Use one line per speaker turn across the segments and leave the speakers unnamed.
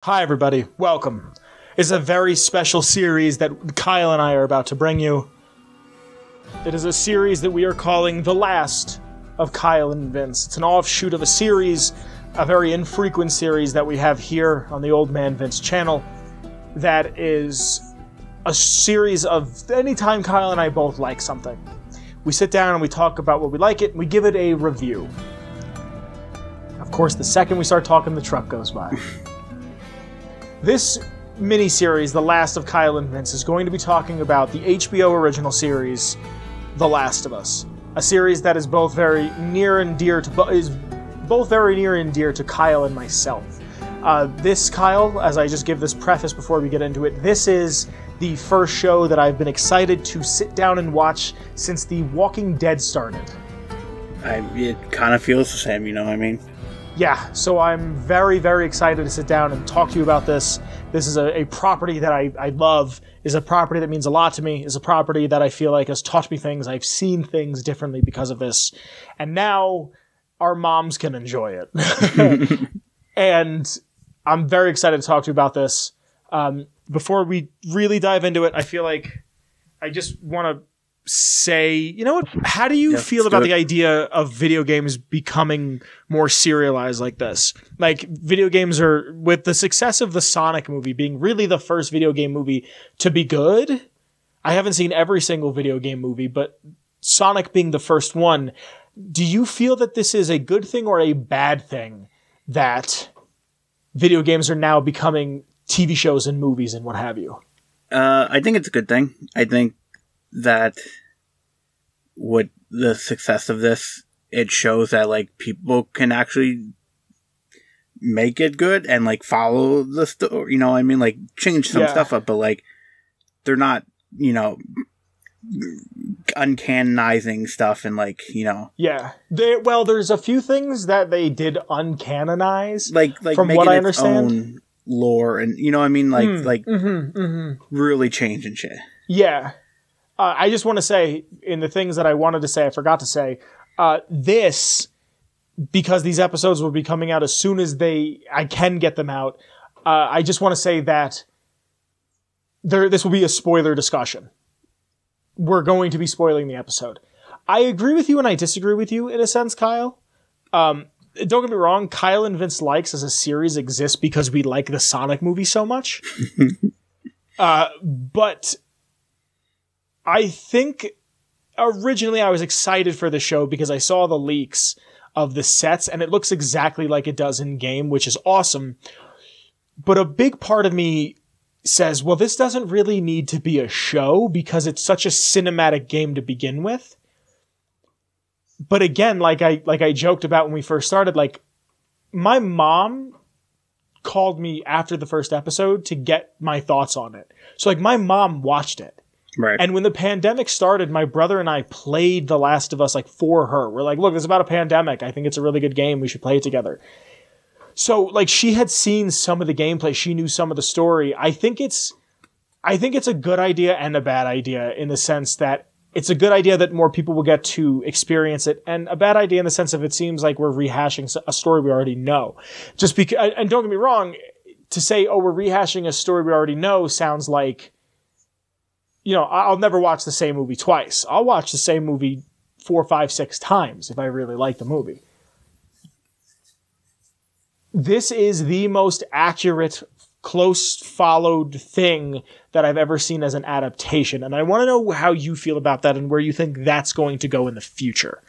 Hi, everybody. Welcome. It's a very special series that Kyle and I are about to bring you. It is a series that we are calling The Last of Kyle and Vince. It's an offshoot of a series, a very infrequent series that we have here on the Old Man Vince channel. That is a series of anytime Kyle and I both like something. We sit down and we talk about what we like it, and we give it a review. Of course, the second we start talking, the truck goes by. This mini-series, The Last of Kyle and Vince, is going to be talking about the HBO original series, The Last of Us. A series that is both very near and dear to Kyle and myself. This, Kyle, as I just give this preface before we get into it, this is the first show that I've been excited to sit down and watch since The Walking Dead started.
It kind of feels the same, you know what I mean?
Yeah, so I'm very, very excited to sit down and talk to you about this. This is a property that I love, is a property that means a lot to me, is a property that I feel like has taught me things. I've seen things differently because of this. And now our moms can enjoy it. And I'm very excited to talk to you about this. Before we really dive into it, I feel like I just want to say, you know what? How do you feel about the idea of video games becoming more serialized like this? Like, video games are, with the success of the Sonic movie being really the first video game movie to be good. I haven't seen every single video game movie, but Sonic being the first one, do you feel that this is a good thing or a bad thing that video games are now becoming TV shows and movies and what have you?
I think it's a good thing. I think that with the success of this, it shows that, like, people can actually make it good and, like, follow the story, you know what I mean? Like, change some stuff up, but, like, they're not, you know, uncanonizing stuff and, like, you know.
Yeah. Well, there's a few things that they did uncanonize,
like
from
making
what I
its
understand.
own lore and, you know what I mean? Like, really changing shit.
Yeah. I just want to say, in the things that I wanted to say, I forgot to say, this, because these episodes will be coming out as soon as I can get them out, I just want to say that this will be a spoiler discussion. We're going to be spoiling the episode. I agree with you and I disagree with you in a sense, Kyle. Don't get me wrong, Kyle and Vince Likes as a series exists because we like the Sonic movie so much. But I think originally I was excited for the show because I saw the leaks of the sets and it looks exactly like it does in game, which is awesome. But a big part of me says, well, this doesn't really need to be a show because it's such a cinematic game to begin with. But again, like I joked about when we first started, like, my mom called me after the first episode to get my thoughts on it. So, like, my mom watched it.
Right.
And when the pandemic started, my brother and I played The Last of Us, like, for her. We're like, look, this is about a pandemic. I think it's a really good game. We should play it together. So, like, she had seen some of the gameplay. She knew some of the story. I think it's a good idea and a bad idea in the sense that it's a good idea that more people will get to experience it, and a bad idea in the sense of it seems like we're rehashing a story we already know. Just because, and don't get me wrong, to say, oh, we're rehashing a story we already know sounds like, you know, I'll never watch the same movie twice. I'll watch the same movie 4, 5, 6 times if I really like the movie. This is the most accurate, close followed thing that I've ever seen as an adaptation. And I want to know how you feel about that and where you think that's going to go in the future.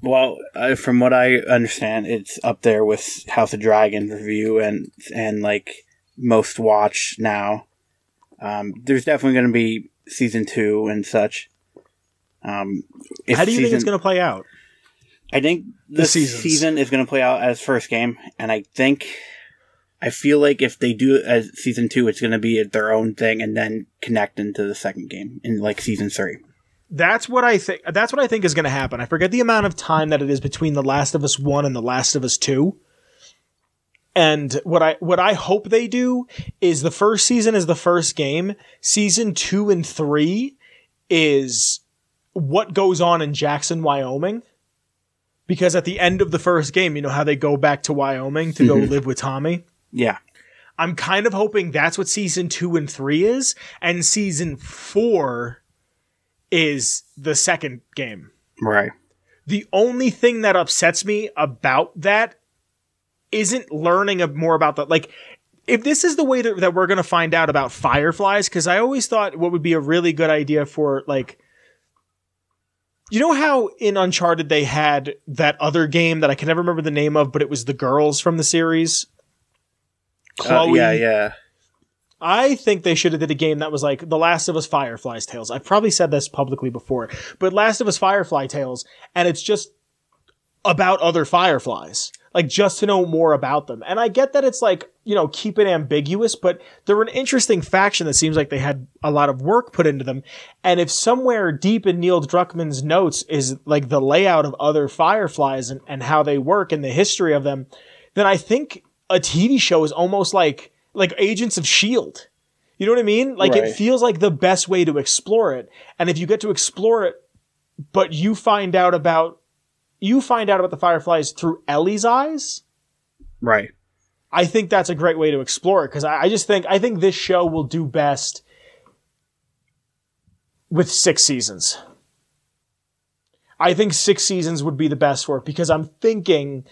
Well, from what I understand, it's up there with House of Dragon review and like most watch now. There's definitely going to be season 2 and such.
How do you think it's going to play out?
I think this season is going to play out as first game, and I feel like if they do it as season 2, it's going to be their own thing and then connect into the second game in like season 3.
That's what I think. That's what I think is going to happen. I forget the amount of time that it is between The Last of Us 1 and The Last of Us 2. And what I hope they do is the first season is the first game. Season 2 and 3 is what goes on in Jackson, Wyoming. Because at the end of the first game, you know how they go back to Wyoming to go live with Tommy?
Yeah.
I'm kind of hoping that's what season 2 and 3 is, and season 4 is the second game.
Right.
The only thing that upsets me about that isn't learning more about the, like, if this is the way that we're going to find out about fireflies, because I always thought what would be a really good idea for, like, you know how in Uncharted they had that other game that I can never remember the name of, but it was the girls from the series? Chloe.
Yeah.
I think they should have did a game that was like The Last of Us Fireflies Tales. I've probably said this publicly before, but Last of Us Firefly Tales, and it's just about other fireflies. Like, just to know more about them. And I get that it's like, you know, keep it ambiguous, but they're an interesting faction that seems like they had a lot of work put into them. And if somewhere deep in Neil Druckmann's notes is like the layout of other fireflies and how they work and the history of them, then I think a TV show is almost like Agents of S.H.I.E.L.D. You know what I mean? Like,
right.
It feels like the best way to explore it. And if you get to explore it, but you find out about the fireflies through Ellie's eyes.
Right.
I think that's a great way to explore it, because I think this show will do best with 6 seasons. I think 6 seasons would be the best for it, because I'm thinking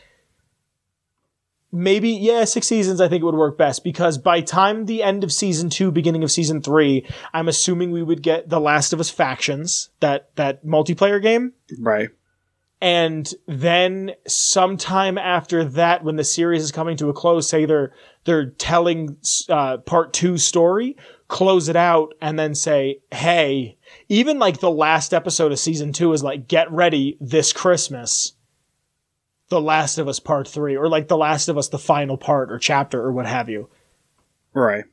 maybe, 6 seasons I think it would work best, because by time the end of season 2, beginning of season 3, I'm assuming we would get The Last of Us Factions, that multiplayer game.
Right.
And then sometime after that, when the series is coming to a close, say they're telling part 2 story, close it out, and then say, hey, even like the last episode of season 2 is like, get ready this Christmas, The Last of Us Part 3, or like The Last of Us, the final part or chapter or what have you.
Right.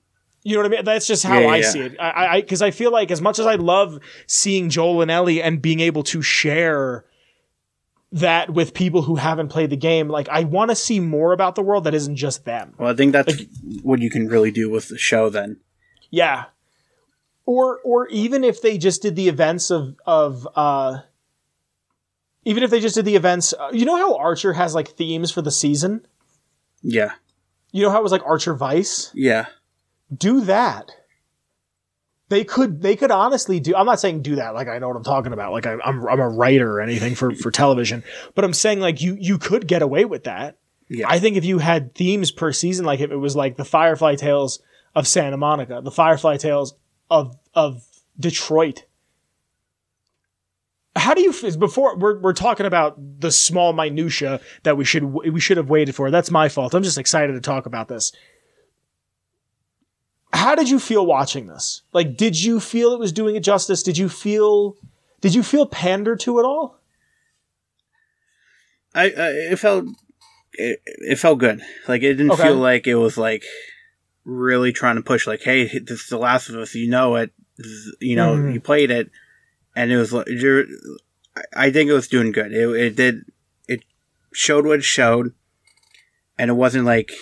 You know what I mean? That's just how I see it. Because I feel like as much as I love seeing Joel and Ellie and being able to share that with people who haven't played the game, like, I want to see more about the world that isn't just them.
Well, I think that's what you can really do with the show then.
Yeah. Or even if they just did the events even if they just did the events, you know how Archer has like themes for the season?
Yeah.
You know how it was like Archer Vice?
Yeah.
Do that. They could honestly do. I'm not saying do that like I know what I'm talking about. Like I'm a writer or anything for television, but I'm saying like you could get away with that.
Yeah.
I think if you had themes per season, like if it was like the Firefly Tales of Santa Monica, the Firefly Tales of Detroit. How do you, before we're talking about the small minutia that we should have waited for. That's my fault. I'm just excited to talk about this. How did you feel watching this? Like, did you feel it was doing it justice? Did you feel pandered to at all?
It felt good. Like, it didn't feel like it was like really trying to push like, hey, this is The Last of Us, you know it, you played it, and it was like, I think it was doing good. It showed what it showed, and it wasn't like,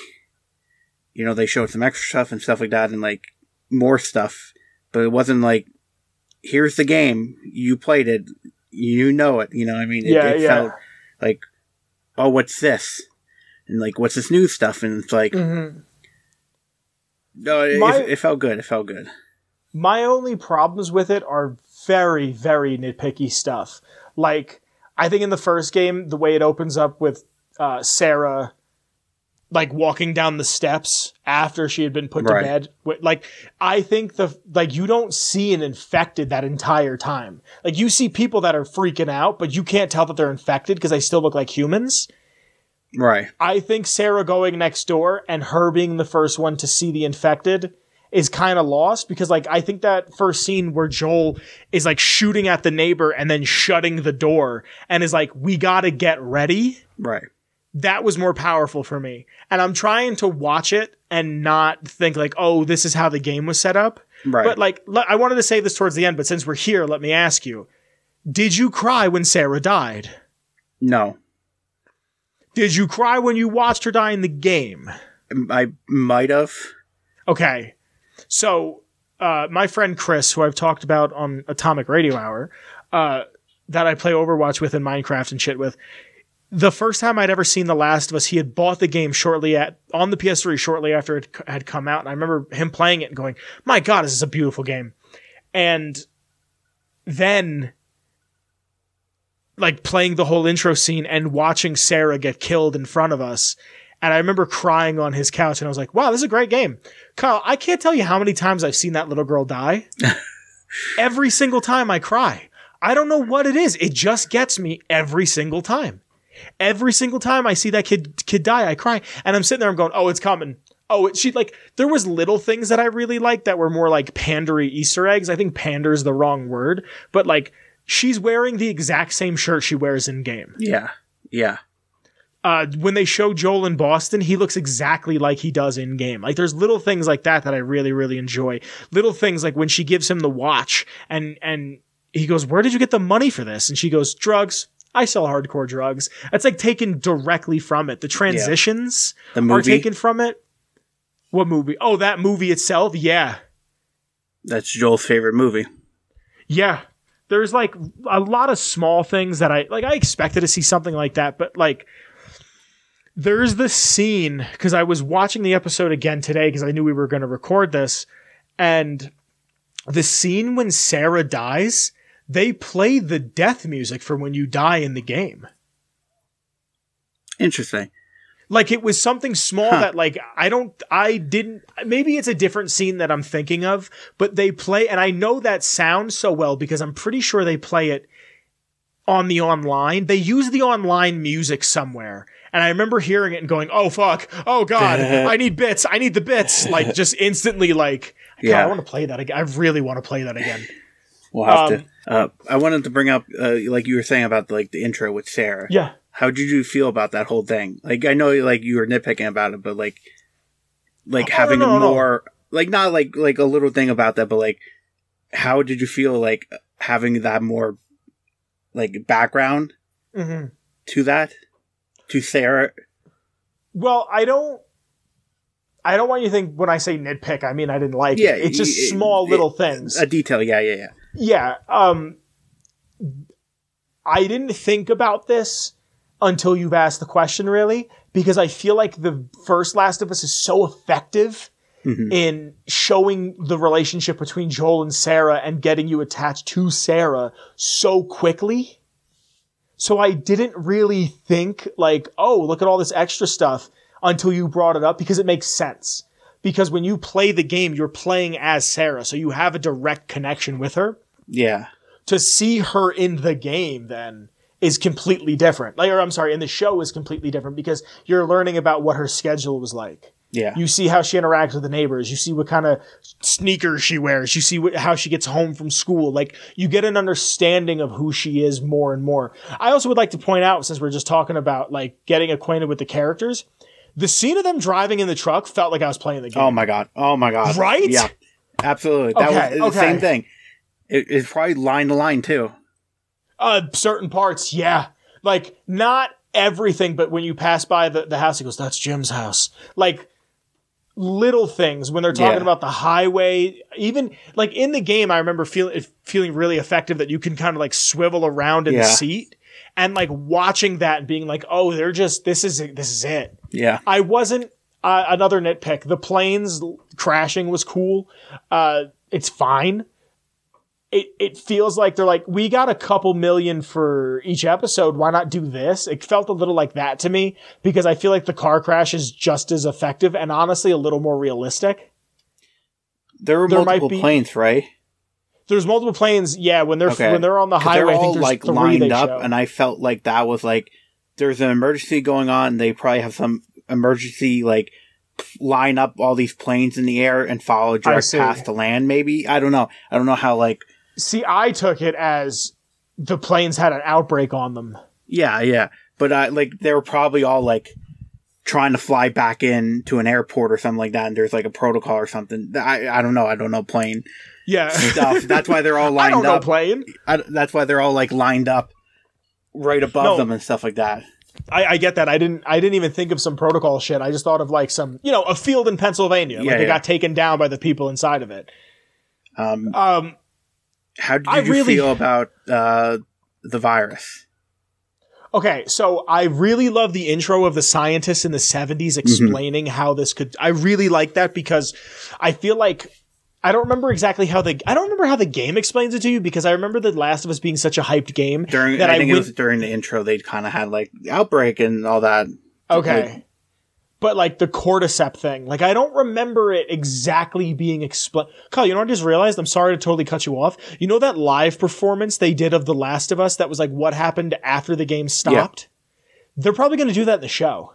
they showed some extra stuff and stuff like that, and like more stuff, but it wasn't like, here's the game, you played it, you know it, I mean, it felt like, oh, what's this? And like, what's this new stuff? And it's like, no, it felt good. It felt good.
My only problems with it are very, very nitpicky stuff. Like, I think in the first game, the way it opens up with Sarah like walking down the steps after she had been put to bed. Like, I think you don't see an infected that entire time. Like, you see people that are freaking out, but you can't tell that they're infected because they still look like humans.
Right.
I think Sarah going next door and her being the first one to see the infected is kind of lost, because like, I think that first scene where Joel is like shooting at the neighbor and then shutting the door and is like, we gotta get ready.
Right.
That was more powerful for me. And I'm trying to watch it and not think like, oh, this is how the game was set up.
Right.
But like, I wanted to say this towards the end, but since we're here, let me ask you, did you cry when Sarah died?
No.
Did you cry when you watched her die in the game?
I might have.
Okay. So, my friend Chris, who I've talked about on Atomic Radio Hour, that I play Overwatch with and Minecraft and shit with, the first time I'd ever seen The Last of Us, he had bought the game on the PS3 shortly after it had come out. And I remember him playing it and going, my God, this is a beautiful game. And then like playing the whole intro scene and watching Sarah get killed in front of us. And I remember crying on his couch and I was like, wow, this is a great game. Kyle, I can't tell you how many times I've seen that little girl die. Every single time I cry. I don't know what it is. It just gets me every single time. Every single time I see that kid die, I cry. And I'm sitting there, I'm going, oh, it's coming. Oh, there was little things that I really liked that were more like pandery Easter eggs. I think pander is the wrong word, but like she's wearing the exact same shirt she wears in game.
Yeah. Yeah.
When they show Joel in Boston, he looks exactly like he does in game. Like there's little things like that I really, really enjoy. Little things like when she gives him the watch and he goes, where did you get the money for this? And she goes, drugs. I sell hardcore drugs. That's like taken directly from it. The transitions are taken from it. What movie? Oh, that movie itself? Yeah.
That's Joel's favorite movie.
Yeah. There's like a lot of small things that I expected to see something like that, but like there's this scene, because I was watching the episode again today because I knew we were going to record this, and the scene when Sarah dies, they play the death music for when you die in the game.
Interesting.
Like it was something small that like maybe it's a different scene that I'm thinking of, but they play, and I know that sounds so well because I'm pretty sure they play it on the online. They use the online music somewhere. And I remember hearing it and going, oh fuck, oh God, I need bits. I need the bits. Like just instantly like, God, I want to play that again. I really want to play that again.
We'll have to. I wanted to bring up, like you were saying about like the intro with Sarah.
Yeah.
How did you feel about that whole thing? Like, I know, like, you were nitpicking about it, but, like having more, like, not, like, a little thing about that, but, like, how did you feel, like, having that more, like, background to that? To Sarah? Well,
I don't want you to think when I say nitpick, I mean I didn't like it. It's just small little things.
A detail, yeah.
Yeah, I didn't think about this until you've asked the question, really, because I feel like the first Last of Us is so effective in showing the relationship between Joel and Sarah and getting you attached to Sarah so quickly. So I didn't really think like, oh, look at all this extra stuff until you brought it up, because it makes sense. Because when you play the game, you're playing as Sarah, so you have a direct connection with her.
Yeah.
To see her in the game then is completely different. In the show is completely different because you're learning about what her schedule was like.
Yeah.
You see how she interacts with the neighbors. You see what kind of sneakers she wears. You see how she gets home from school. Like, you get an understanding of who she is more and more. I also would like to point out, since we're just talking about, like, getting acquainted with the characters, the scene of them driving in the truck felt like I was playing the game.
Oh my God.
Right?
Yeah. Absolutely. That was the same thing. It's probably line to line, too.
Certain parts, yeah. Like, not everything, but when you pass by the house, he goes, that's Jim's house. Like, little things when they're talking about the highway. Even, like, in the game, I remember feeling really effective that you can kind of, like, swivel around in the seat. And, like, watching that and being like, oh, this is it.
Yeah.
I wasn't, another nitpick. The planes crashing was cool. It's fine. It feels like they're like, we got a couple million for each episode. Why not do this? It felt a little like that to me because I feel like the car crash is just as effective and honestly a little more realistic.
There were multiple planes, right?
There's multiple planes. Yeah, when they're on the highway,
they're all,
I think there's
like lined up, and I felt like that was like there's an emergency going on. They probably have some emergency like line up all these planes in the air and follow direct past the land. Maybe I don't know. I don't know how like.
See, I took it as the planes had an outbreak on them.
Yeah. But like they were probably all like trying to fly back in to an airport or something like that, and there's like a protocol or something. I don't know. I don't know plane.
Yeah.
Stuff. That's why they're all lined up.
I don't know plane.
That's why they're all like lined up right above them and stuff like that.
I get that. I didn't even think of some protocol shit. I just thought of like some, a field in Pennsylvania. Like they got taken down by the people inside of it.
How did you feel about the virus?
Okay, so I really love the intro of the scientists in the 70s explaining how this could... I really like that because I feel like... I don't remember exactly how the game explains it to you because I remember The Last of Us being such a hyped game.
I think it was during the intro they kind of had like the outbreak and all that.
Okay. But like the cordyceps thing, like I don't remember it exactly being explained. Kyle, you know what I just realized? I'm sorry to totally cut you off. You know that live performance they did of The Last of Us that was like what happened after the game stopped? Yeah. They're probably going to do that in the show.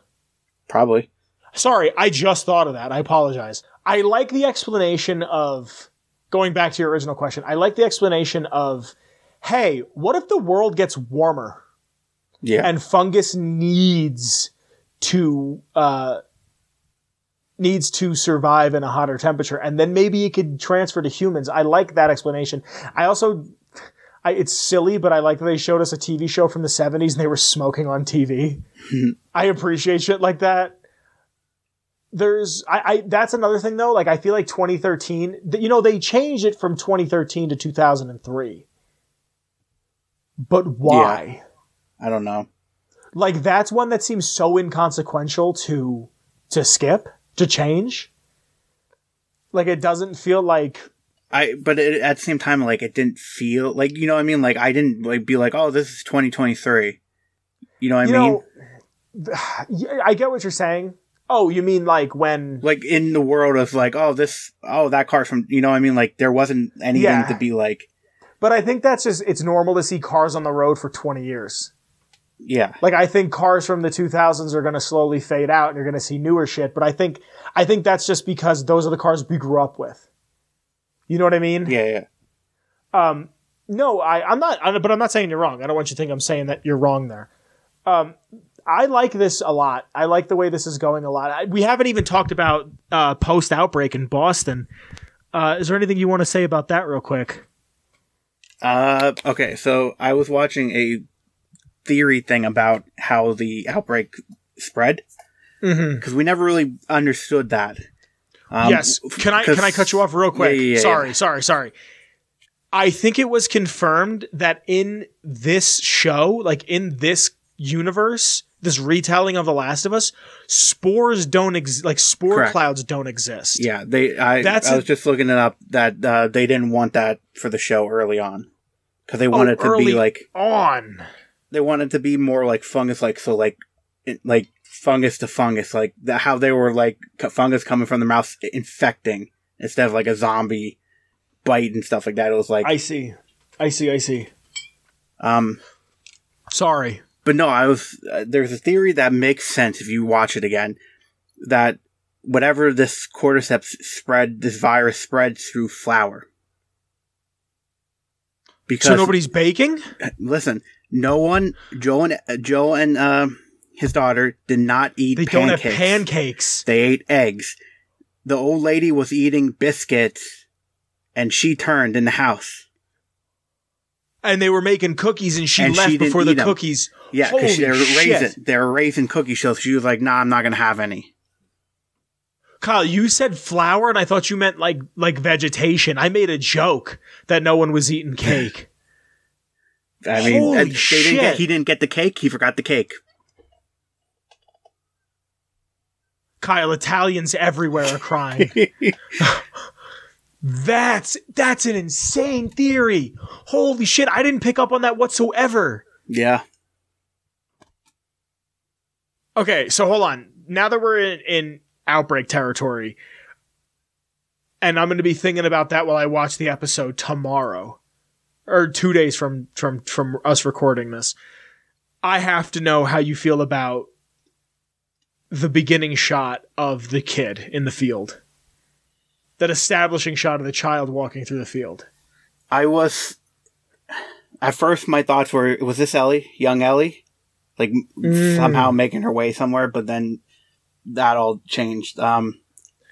Probably.
Sorry, I just thought of that. I apologize. I like the explanation of, going back to your original question, I like the explanation of, hey, what if the world gets warmer?
Yeah.
And fungus needs to survive in a hotter temperature, and then maybe it could transfer to humans. I like that explanation. I also, it's silly, but I like that they showed us a TV show from the 70s and they were smoking on TV. I appreciate shit like that. That's another thing though. Like I feel like 2013, they changed it from 2013 to 2003. But why?
Yeah. I don't know.
Like that's one that seems so inconsequential to skip, to change. Like it doesn't feel like
but at the same time, like it didn't feel like, you know what I mean? Like I didn't like be like, oh, this is 2023. You know what I mean?
I get what you're saying. Oh, you mean like when...
Like in the world of like, that car from... You know what I mean? Like there wasn't anything to be like...
But I think that's just... It's normal to see cars on the road for 20 years.
Yeah.
Like I think cars from the 2000s are going to slowly fade out and you're going to see newer shit. But I think that's just because those are the cars we grew up with. You know what I mean?
Yeah.
No, I'm not... But I'm not saying you're wrong. I don't want you to think I'm saying that you're wrong there. I like this a lot. I like the way this is going a lot. We haven't even talked about post-outbreak in Boston. Is there anything you want to say about that real quick?
Okay, so I was watching a theory thing about how the outbreak spread. Because we never really understood that.
Yes. Can I cut you off real quick?
Yeah.
Sorry. I think it was confirmed that in this show, like in this universe, this retelling of The Last of Us, spores don't exist. Like spore
Correct.
clouds don't exist.
Yeah, I was just looking it up that they didn't want that for the show early on because they wanted it to be like They wanted to be more like fungus, like so, like fungus to fungus, like how they were like fungus coming from the mouth infecting instead of like a zombie bite and stuff like that. It was like
I see. Sorry.
But no, there's a theory that makes sense if you watch it again, that whatever this cordyceps this virus spreads through flour. Because,
so nobody's baking?
Listen, no one, Joe and his daughter did not eat pancakes.
They don't have pancakes.
They ate eggs. The old lady was eating biscuits, and she turned in the house.
And they were making cookies, and she left before the cookies.
Yeah, because they were raising cookies, so she was like, "Nah, I'm not gonna have any."
Kyle, you said flour, and I thought you meant like vegetation. I made a joke that no one was eating cake.
I mean, he didn't get the cake. He forgot the cake.
Kyle, Italians everywhere are crying. That's an insane theory. Holy shit, I didn't pick up on that whatsoever.
Yeah.
Okay, so hold on. Now that we're in outbreak territory, and I'm going to be thinking about that while I watch the episode tomorrow, or 2 days from us recording this, I have to know how you feel about the beginning shot of the kid in the field. That establishing shot of the child walking through the field.
At first my thoughts were, was this Ellie? Young Ellie? Like, somehow making her way somewhere, but then that all changed. How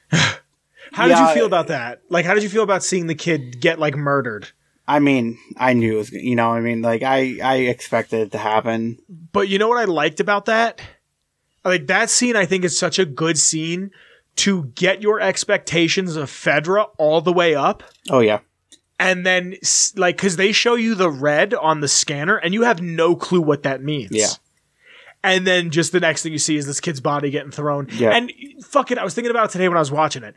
did you feel about that? Like, how did you feel about seeing the kid get, like, murdered?
I mean, I knew it was, you know what I mean? Like, I expected it to happen.
But you know what I liked about that? Like, that scene, I think, is such a good scene to get your expectations of Fedra all the way up.
Oh, yeah.
And then, like, because they show you the red on the scanner, and you have no clue what that means.
Yeah.
And then just the next thing you see is this kid's body getting thrown.
Yeah.
And fuck it, I was thinking about it today when I was watching it.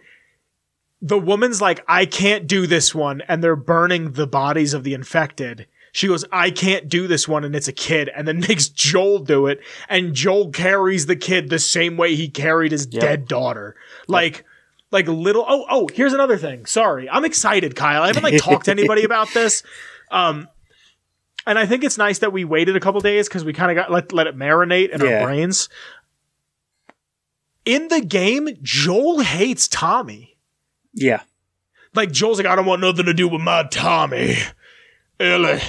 The woman's like, I can't do this one. And they're burning the bodies of the infected. She goes, I can't do this one. And it's a kid. And then makes Joel do it. And Joel carries the kid the same way he carried his dead daughter. Like little, here's another thing. Sorry. I'm excited, Kyle. I haven't talked to anybody about this. And I think it's nice that we waited a couple days because we kind of got let it marinate in our brains. In the game, Joel hates Tommy.
Yeah.
Like, Joel's like, I don't want nothing to do with my Tommy. Ellie.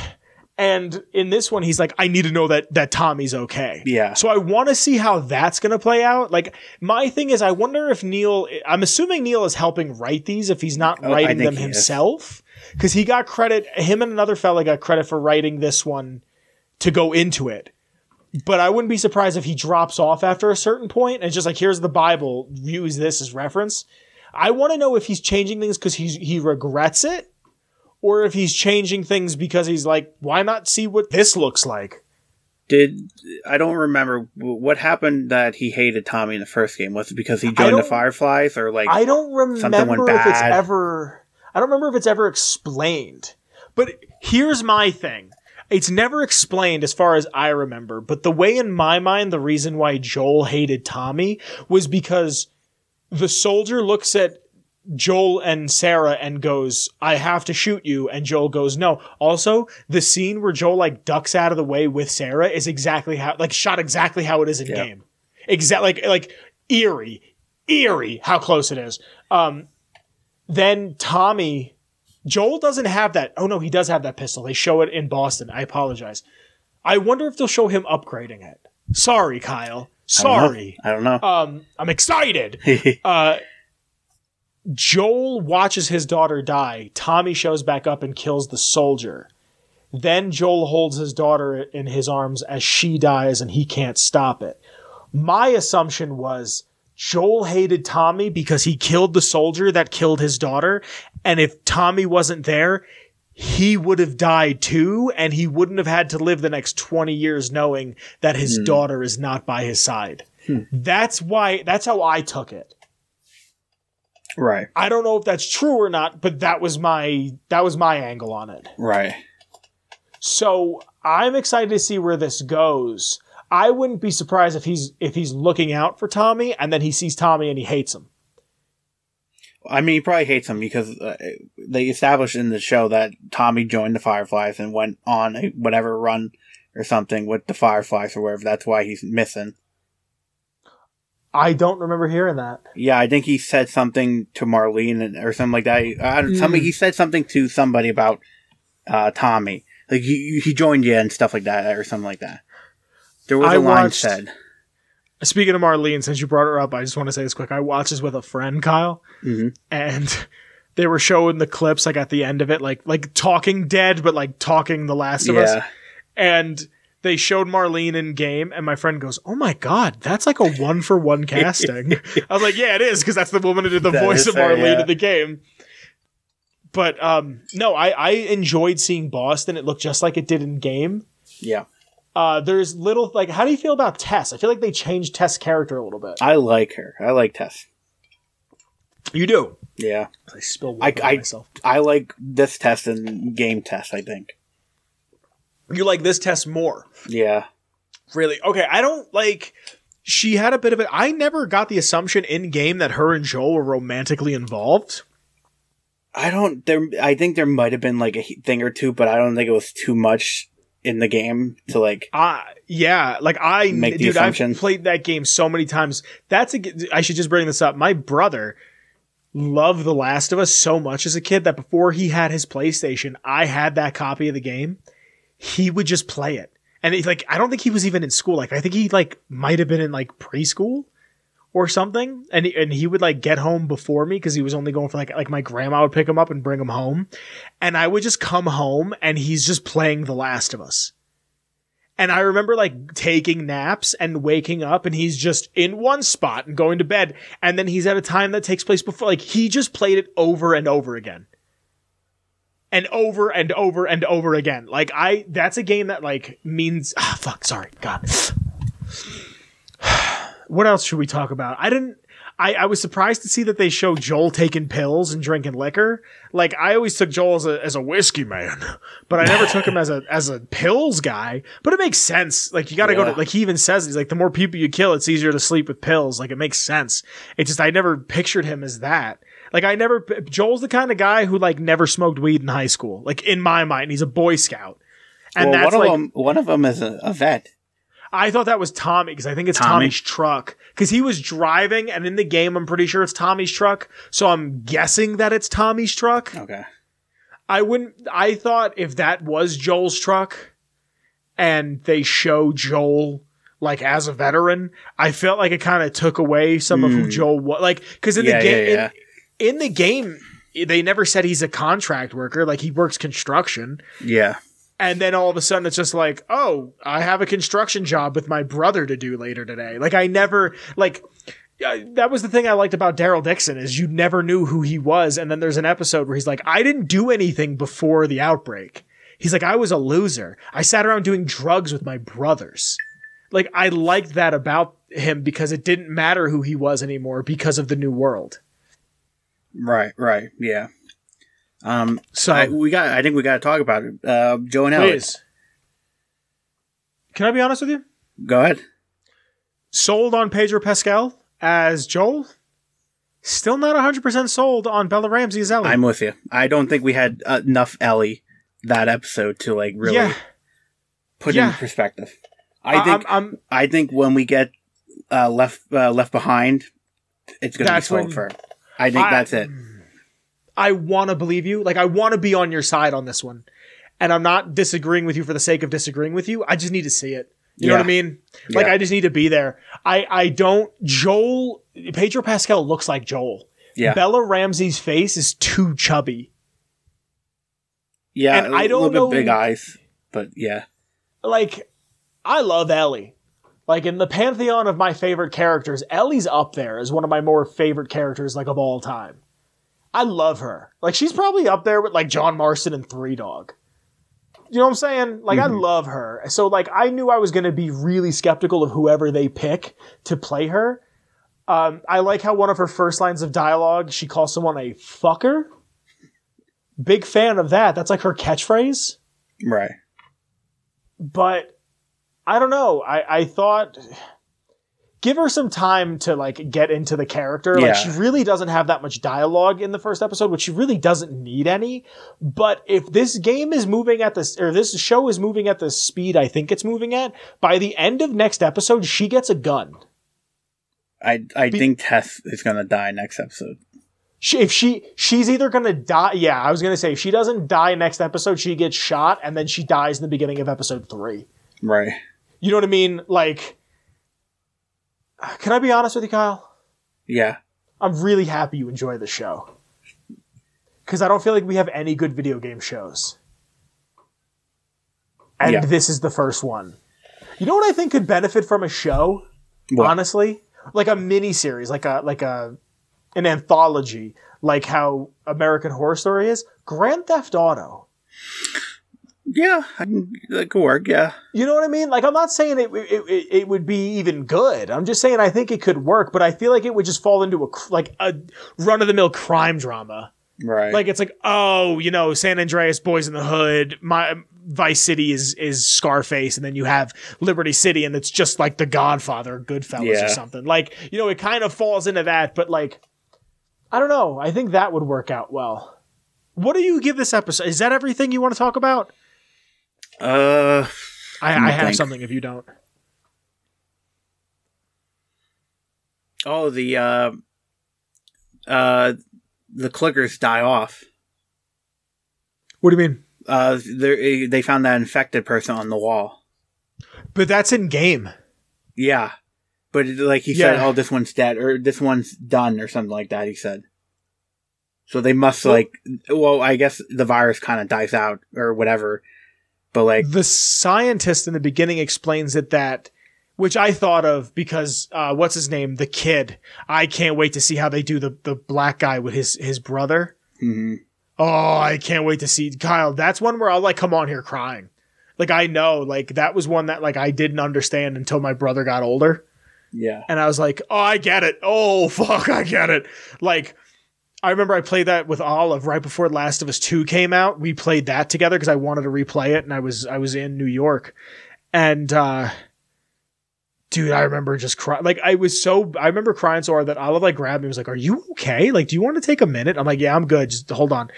And in this one, he's like, I need to know that Tommy's okay.
Yeah.
So I want to see how that's going to play out. Like, my thing is, I wonder if I'm assuming Neil is helping write these if he's not writing them himself. Because he got credit, him and another fella got credit for writing this one to go into it. But I wouldn't be surprised if he drops off after a certain point and it's just like, here's the Bible, use this as reference. I want to know if he's changing things because he regrets it, or if he's changing things because he's like, why not see what this looks like?
I don't remember what happened that he hated Tommy in the first game. Was it because he joined the Fireflies, or like
I don't remember
something went bad?
I don't remember if it's ever explained. But here's my thing. It's never explained as far as I remember, but the way in my mind the reason why Joel hated Tommy was because the soldier looks at Joel and Sarah and goes, I have to shoot you. And Joel goes, no. Also, the scene where Joel ducks out of the way with Sarah is exactly how, shot exactly how it is in game. Exactly, eerie how close it is. Then Tommy, Joel doesn't have that. Oh no, he does have that pistol. They show it in Boston. I apologize. I wonder if they'll show him upgrading it. Sorry, Kyle. Sorry.
I don't know.
I'm excited. Joel watches his daughter die. Tommy shows back up and kills the soldier. Then Joel holds his daughter in his arms as she dies and he can't stop it. My assumption was Joel hated Tommy because he killed the soldier that killed his daughter. And if Tommy wasn't there, he would have died too. And he wouldn't have had to live the next 20 years knowing that his daughter is not by his side. That's how I took it.
Right.
I don't know if that's true or not, but that was my angle on it.
Right.
So I'm excited to see where this goes. I wouldn't be surprised if he's looking out for Tommy and then he sees Tommy and he hates him.
I mean, he probably hates him because they established in the show that Tommy joined the Fireflies and went on a whatever run or something with the Fireflies or whatever. That's why he's missing.
I don't remember hearing that.
Yeah, I think he said something to Marlene or something like that. He said something to somebody about Tommy. Like, he joined you and stuff like that or something like that. There was a line said.
Speaking of Marlene, since you brought her up, I just want to say this quick. I watched this with a friend, Kyle, and they were showing the clips at the end of it, like Talking Dead, but Talking The Last of Us. And they showed Marlene in game, and my friend goes, "Oh my god, that's like a 1-for-1 casting." I was like, "Yeah, it is, because that's the woman who did the voice of Marlene in the game." But no, I enjoyed seeing Boston. It looked just like it did in game.
Yeah.
There's little how do you feel about Tess? I feel like they changed Tess' character a little bit.
I like her. I like Tess.
You do?
Yeah.
I spill water on myself.
I like this Tess than game Tess, I think.
You like this Tess more?
Yeah.
Really? Okay, I don't she had a bit of it. I never got the assumption in game that her and Joel were romantically involved.
I think there might have been a thing or two, but I don't think it was too much in the game to make the assumption. I've played that game so many times. I should just bring this up. My brother loved The Last of Us so much as a kid that before he had his PlayStation, I had that copy of the game. He would just play it. And I don't think he was even in school. I think he might have been in preschool or something. And he would get home before me because he was only going for my grandma would pick him up and bring him home. And I would just come home and he's just playing The Last of Us. And I remember taking naps and waking up and he's just in one spot and going to bed. And then he's at a time that takes place before, he just played it over and over again. And over and over and over again. That's a game that means, sorry, God.
What else should we talk about? I was surprised to see that they show Joel taking pills and drinking liquor. Like, I always took Joel as a whiskey man, but I never took him as a pills guy. But it makes sense. Like, you got to go to, like, he even says, he's like, the more people you kill, it's easier to sleep with pills. Like, it makes sense. It just, I never pictured him as that. Like, Joel's the kind of guy who, like, never smoked weed in high school. Like, in my mind, he's a Boy Scout. And
well, one of them is a vet.
I thought that was Tommy, because I think it's Tommy's truck. Because he was driving, and in the game, I'm pretty sure it's Tommy's truck. So I'm guessing that it's Tommy's truck.
Okay.
I thought if that was Joel's truck, and they show Joel, like, as a veteran, I felt like it kind of took away some of who Joel was. Like, because in the game, they never said he's a contract worker. Like, he works construction.
Yeah.
And then all of a sudden it's just like, oh, I have a construction job with my brother to do later today. Like, I never, like, that was the thing I liked about Daryl Dixon, is you never knew who he was. And then there's an episode where he's like, I didn't do anything before the outbreak. He's like, I was a loser. I sat around doing drugs with my brothers. Like, I liked that about him, because it didn't matter who he was anymore because of the new world.
Right, yeah. So I think we got to talk about it. Joe and Elliot.
Please. Can I be honest with you?
Go ahead.
Sold on Pedro Pascal as Joel. Still not 100% sold on Bella Ramsey as Ellie.
I'm with you. I don't think we had enough Ellie that episode to, like, really put in perspective. I think when we get left behind, it's going to be sold for. I think that's it.
I want to believe you. Like, I want to be on your side on this one. And I'm not disagreeing with you for the sake of disagreeing with you. I just need to see it. You know what I mean? Like, I just need to be there. Pedro Pascal looks like Joel.
Yeah.
Bella Ramsey's face is too chubby.
Yeah,
and I don't know.
Big eyes, but yeah.
Like, I love Ellie. Like, in the pantheon of my favorite characters, Ellie's up there as one of my more favorite characters, like, of all time. I love her. Like, she's probably up there with, like, John Marston and Three Dog. You know what I'm saying? Like, I love her. So, like, I knew I was going to be really skeptical of whoever they pick to play her. I like how one of her first lines of dialogue, she calls someone a fucker. Big fan of that. That's, like, her catchphrase.
Right.
But, I don't know. I thought... Give her some time to, like, get into the character.
Yeah.
Like, she really doesn't have that much dialogue in the first episode, which she really doesn't need any. But if this game is moving at this, or this show is moving at the speed I think it's moving at, by the end of next episode, she gets a gun.
I think Tess is gonna die next episode.
She's either gonna die. Yeah, I was gonna say, if she doesn't die next episode, she gets shot, and then she dies in the beginning of episode 3.
Right.
You know what I mean? Like, can I be honest with you, Kyle?
Yeah.
I'm really happy you enjoy the show. Because I don't feel like we have any good video game shows. And this is the first one. You know what I think could benefit from a show? What? Honestly? Like a mini-series, like an anthology, like how American Horror Story is. Grand Theft Auto.
Yeah, that could work, yeah.
You know what I mean? Like, I'm not saying it would be even good. I'm just saying I think it could work, but I feel like it would just fall into a run-of-the-mill crime drama.
Right.
Like, it's like, oh, you know, San Andreas, Boys in the Hood, Vice City is Scarface, and then you have Liberty City, and it's just like The Godfather or Goodfellas or something. Like, you know, it kind of falls into that, but, like, I don't know. I think that would work out well. What do you give this episode? Is that everything you want to talk about? I have something if you don't.
Oh, the clickers die off.
What do you
mean? They found that infected person on the wall.
But that's in game.
Yeah. But like he said, oh, this one's dead, or this one's done, or something like that, he said. So they must, I guess the virus kind of dies out, or whatever. But like
the scientist in the beginning explains that, which I thought of because what's his name, the kid. I can't wait to see how they do the black guy with his brother.
Mm-hmm.
Oh, I can't wait to see Kyle. That's one where I'll like come on here crying. Like, I know, like, that was one that, like, I didn't understand until my brother got older.
Yeah.
And I was like, oh, I get it. Oh, fuck, I get it. Like, I remember I played that with Olive right before Last of Us 2 came out. We played that together because I wanted to replay it, and I was in New York. And, dude, I remember just crying. Like, I remember crying so hard that Olive, like, grabbed me and was like, are you okay? Like, do you want to take a minute? I'm like, yeah, I'm good. Just hold on.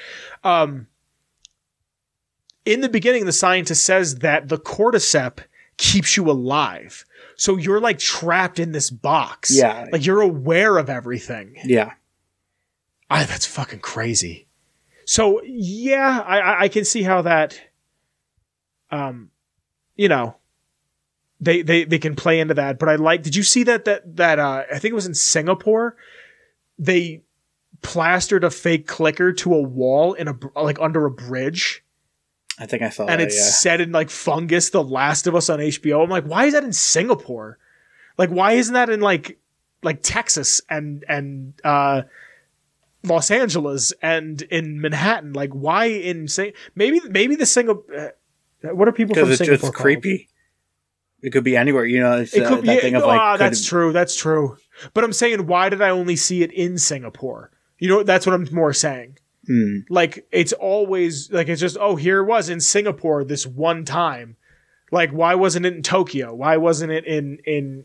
In the beginning, the scientist says that the cordyceps keeps you alive. So you're like trapped in this box.
Yeah.
Like you're aware of everything.
Yeah.
That's fucking crazy. So yeah, I can see how that, you know, they can play into that. But did you see that I think it was in Singapore, they plastered a fake clicker to a wall under a bridge.
I think I saw that.
And it's set in like fungus, The Last of Us on HBO. I'm like, why is that in Singapore? Like, why isn't that in like Texas and Los Angeles and in Manhattan? Like, why in maybe the Singapore? What are people from Singapore?
Because it's just creepy. It could be anywhere, you know. It's,
it could be.
That thing of like,
that's true. That's true. But I'm saying, why did I only see it in Singapore? You know, that's what I'm more saying. Like, it's always like, it's just, oh, here it was in Singapore this one time. Like, why wasn't it in Tokyo? Why wasn't it in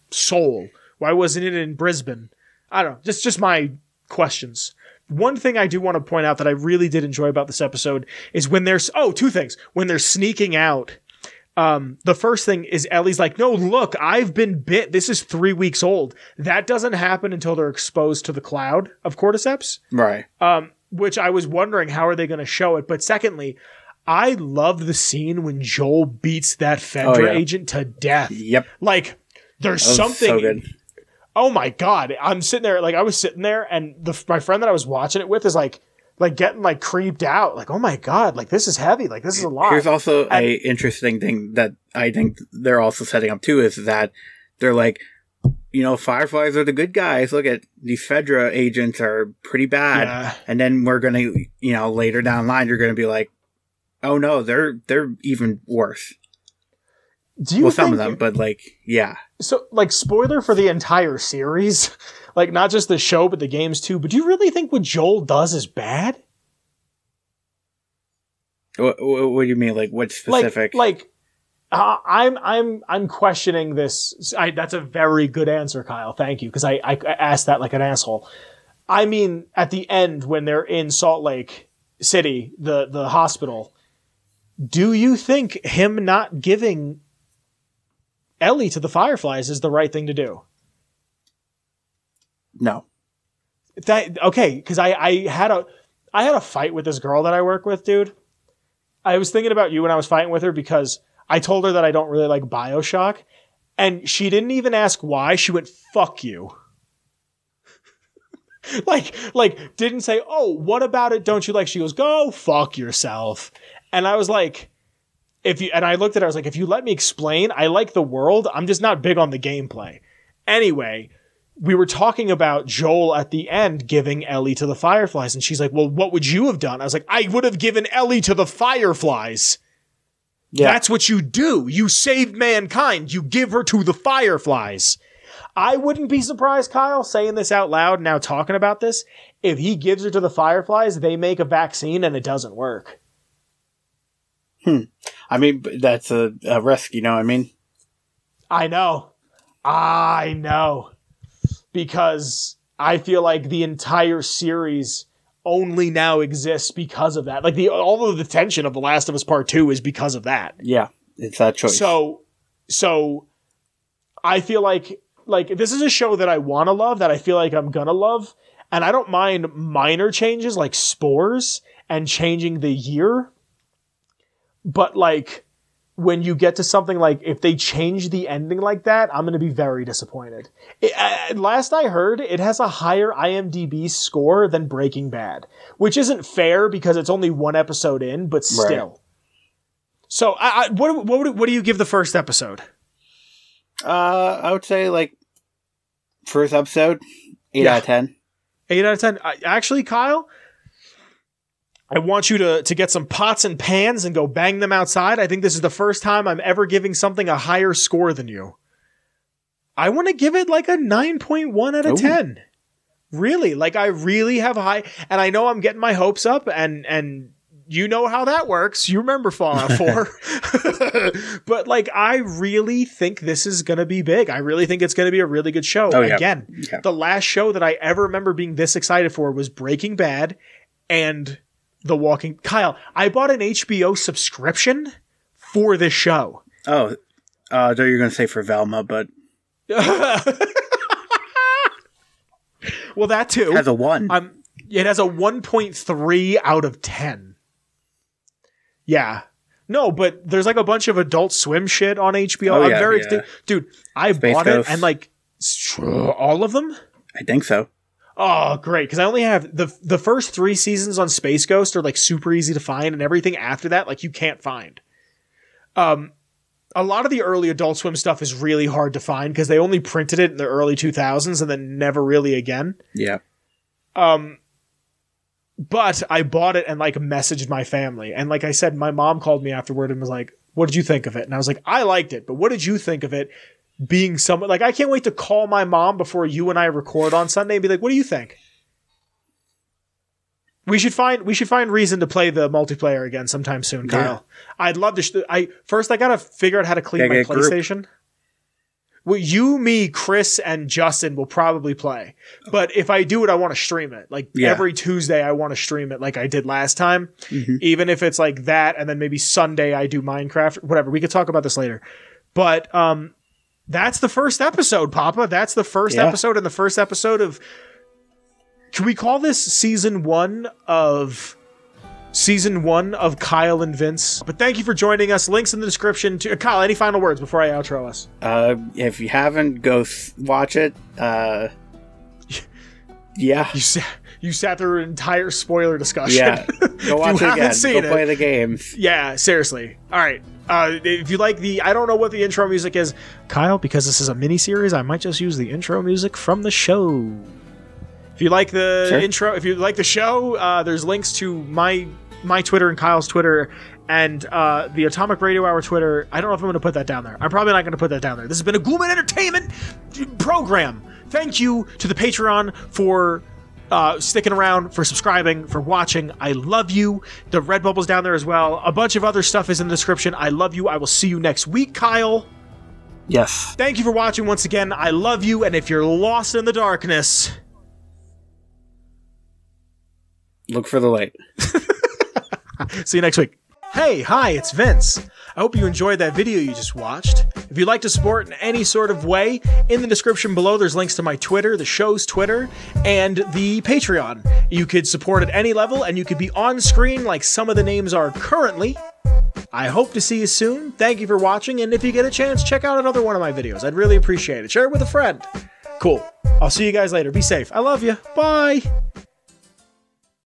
Seoul? Why wasn't it in Brisbane? I don't know. Just my questions. One thing I do want to point out that I really did enjoy about this episode is when there's two things. When they're sneaking out, the first thing is Ellie's like, no, look, I've been bit. This is 3 weeks old. That doesn't happen until they're exposed to the cloud of cordyceps.
Right.
Which I was wondering, how are they going to show it? But secondly, I loved the scene when Joel beats that Fedra agent to death.
Yep.
Like, there's something.
So good.
Oh my God. I'm sitting there, like, I was sitting there, and my friend that I was watching it with is like getting like creeped out. Like, oh my God, like, this is heavy. Like, this is a lot.
Here's also a interesting thing that I think they're also setting up too, is that they're like, you know, Fireflies are the good guys. Look at these Fedra agents are pretty bad.
Yeah.
And then we're going to, you know, later down the line, you're going to be like, oh no, they're even worse. Some of them, but like, yeah.
So, like, spoiler for the entire series, like, not just the show, but the games too. But do you really think what Joel does is bad?
What do you mean? Like, what specific?
I'm questioning this. That's a very good answer, Kyle. Thank you. Because I asked that like an asshole. I mean, at the end, when they're in Salt Lake City, the hospital, do you think him not giving Ellie to the Fireflies is the right thing to do?
No.
Okay, because I had a fight with this girl that I work with, dude. I was thinking about you when I was fighting with her because I told her that I don't really like BioShock, and she didn't even ask why. She went, "Fuck you." like didn't say, "Oh, what about it? Don't you like?" She goes, "Go fuck yourself." And I was like, I looked at her, I was like, if you let me explain, I like the world. I'm just not big on the gameplay. Anyway, we were talking about Joel at the end giving Ellie to the Fireflies, and she's like, well, what would you have done? I was like, I would have given Ellie to the Fireflies. Yeah. That's what you do. You save mankind. You give her to the Fireflies. I wouldn't be surprised, Kyle, saying this out loud now, talking about this, if he gives her to the Fireflies, they make a vaccine and it doesn't work.
I mean, that's a risk, you know what I mean?
I know. Because I feel like the entire series only now exists because of that. Like, all of the tension of The Last of Us Part 2 is because of that.
Yeah, it's that choice.
So I feel like this is a show that I want to love, that I feel like I'm gonna love, and I don't mind minor changes like spores and changing the year. But, like, when you get to something like, if they change the ending like that, I'm going to be very disappointed. Last I heard, it has a higher IMDb score than Breaking Bad, which isn't fair because it's only one episode in, but still. Right. So, what do you give the first episode?
I would say, like, first episode, 8 out of 10.
8 out of 10. Actually, Kyle, I want you to get some pots and pans and go bang them outside. I think this is the first time I'm ever giving something a higher score than you. I want to give it like a 9.1 out of 10. Really, like I really have high, and I know I'm getting my hopes up, and you know how that works. You remember Fallout 4. But like, I really think this is going to be big. I really think it's going to be a really good show. Again, the last show that I ever remember being this excited for was Breaking Bad and The Walking... Kyle, I bought an HBO subscription for this show.
Oh, I thought you were going to say for Velma, but...
Well, that too.
It has a 1.
It has a 1.3 out of 10. Yeah. No, but there's like a bunch of Adult Swim shit on HBO. I'm very dude, I bought Ghost. It and like all of them?
I think so.
Oh, great. Because I only have the first 3 seasons on Space Ghost are like super easy to find, and everything after that, like you can't find. A lot of the early Adult Swim stuff is really hard to find because they only printed it in the early 2000s and then never really again.
Yeah.
But I bought it and like messaged my family. And like I said, my mom called me afterward and was like, what did you think of it? And I was like, I liked it, but what did you think of it being someone like, I can't wait to call my mom before you and I record on Sunday and be like, what do you think? We should find reason to play the multiplayer again sometime soon, Kyle. Yeah. I'd love to. First I gotta figure out how to clean my PlayStation. Group. Well, you, me, Chris, and Justin will probably play. But if I do it, I want to stream it. Like every Tuesday, I want to stream it like I did last time. Mm-hmm. Even if it's like that, and then maybe Sunday I do Minecraft, whatever. We could talk about this later. But that's the first episode, Papa. That's the first episode, and the first episode of. Can we call this season 1 of Kyle and Vince? But thank you for joining us. Links in the description. Kyle, any final words before I outro us?
If you haven't, go watch it. Yeah.
You sat through an entire spoiler discussion.
Yeah. Go watch it again. Go play the games.
Yeah, seriously. All right. If you like I don't know what the intro music is, Kyle, because this is a mini-series, I might just use the intro music from the show. If you like the intro, if you like the show, there's links to my Twitter and Kyle's Twitter and the Atomic Radio Hour Twitter. I don't know if I'm going to put that down there. I'm probably not going to put that down there. This has been a Ghoulman Entertainment program. Thank you to the Patreon for sticking around, for subscribing, for watching. I love you. The Redbubble's down there as well. A bunch of other stuff is in the description. I love you. I will see you next week, Kyle.
Yes.
Thank you for watching once again. I love you. And if you're lost in the darkness...
Look for the light.
See you next week. Hey, hi, it's Vince. I hope you enjoyed that video you just watched. If you'd like to support in any sort of way, in the description below there's links to my Twitter, the show's Twitter, and the Patreon. You could support at any level, and you could be on screen like some of the names are currently. I hope to see you soon. Thank you for watching, and if you get a chance, check out another one of my videos. I'd really appreciate it. Share it with a friend. Cool. I'll see you guys later. Be safe. I love you. Bye.